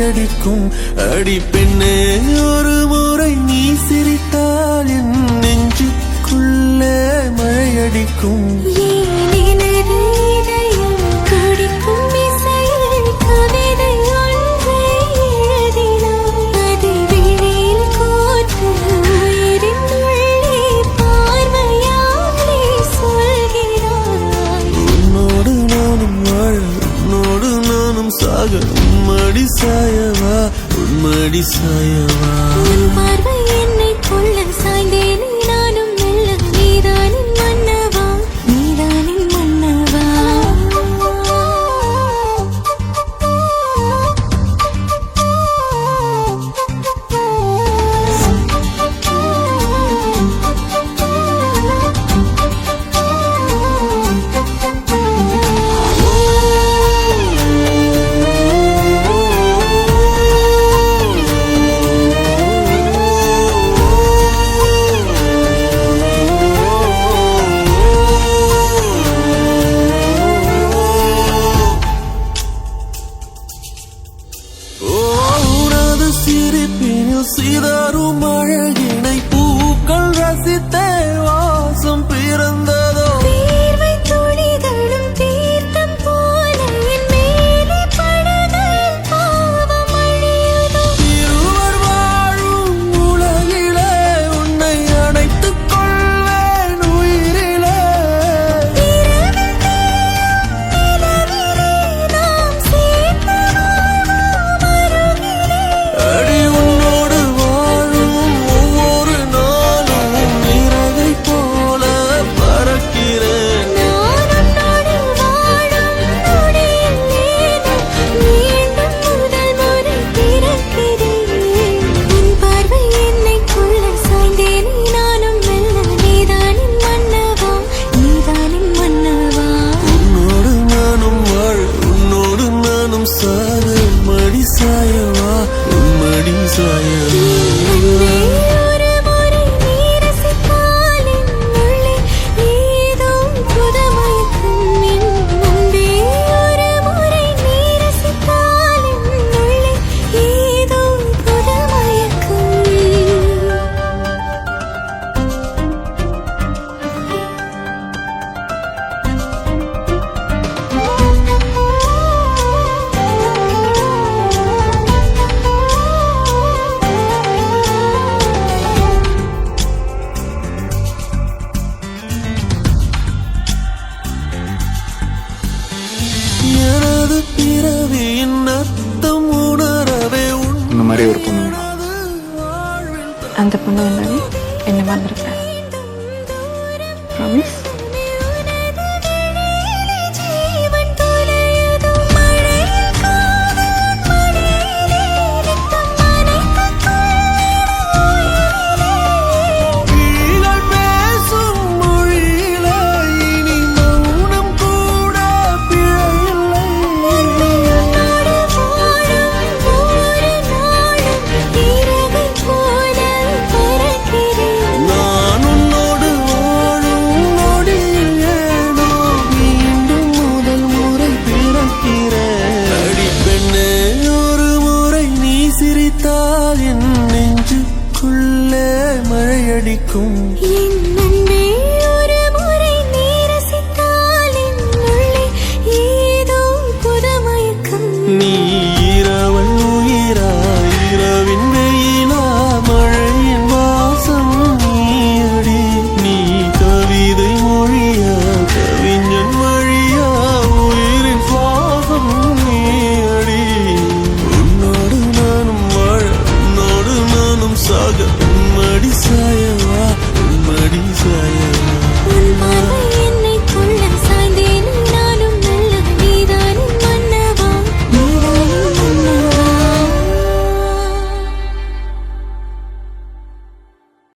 மழையடிக்கும். அடி பெண்ணே ஒரு முறை நீ சிரித்தால் என் நெஞ்சுக்குள்ளே மழையடிக்கும். உன்மடி சாயவா உன்மடி சாயவா பார்வை என்னை கொள்ள சாய்ந்தேனே நானும் மெல்ல. நீதானின் மன்னவா நீதானின் மன்னவா. சிரிப்பினில் சிதறும் அழகினை பூக்கள் ரசித்தே வாசம் பிறந்ததோ. தீர்வை துளிகளும் தீர்த்தம் போல என் மேலே படுகையில் பாவம் அழியுதோ. இருவர் வாழும் உலகிலே உன்னை அணைத்துக் கொள்வேன் உயிரிலே. அடி உன்னோடு வாழும் ஒவ்வொரு நாளும் நிறகை போல பறக்கிறேன். பார்வை என்னை கொள்ள சாய்ந்தேனே நானும் மெல்ல. நீதானின் மன்னவா நீதானின் மன்னவா. உன்னோடு நானும் வாழ உன்னோடு நானும் சாக மடி சாயவா உன்மடி சாயவா. ஒரு முறை நீ ரசித்தால் என் உள்ளே ஏதோ புதுமயக்கம். என் அன்பே ஒரு முறை நீ ரசித்தால் என் உள்ளே ஏதோ புதுமயக்கம். எனது பிறவியின் அர்த்தம் உணரவே இந்த மாதிரி ஒரு பொண்ணு வேணும். அந்த பொண்ணு வந்தாலே என்ன மறந்துருப்பேன். ப்ராமிஸ். ஜீவன் தொலையதோ மழையில் காதல் மழையிலே ரத்தம் அனைத்துக் கீழல் பேசும் மொழியிலே இனி மௌனம் கூட பிழையில்லை. உன்னோடு வாழும் ஒவ்வொரு நாளும் இறகை போல பறக்கிறேன். நான் உன்னோடு வாழும் நொடியில் ஏனோ மீண்டும் முதல் முறை பிறக்கிறேன். அடி பெண்ணே ஒரு முறை நீ சிரித்தால் என் நெஞ்சுக்குள்ளே மழையடிக்கும். என் அன்பே ஒரு முறை நீ ரசித்தால் என் உள்ளே ஏதோ புதுமயக்கம். நீ இரவல் உயிரா இரவின் வெயிலா மழையின் வாசம் நீயடி. நீ கவிதை மொழியா கவிஞன் வழியா உயிரின் சுவாசம் நீயடி. உன்னோடு நானும் வாழ உன்னோடு நானும் சாக உன்மடி சாய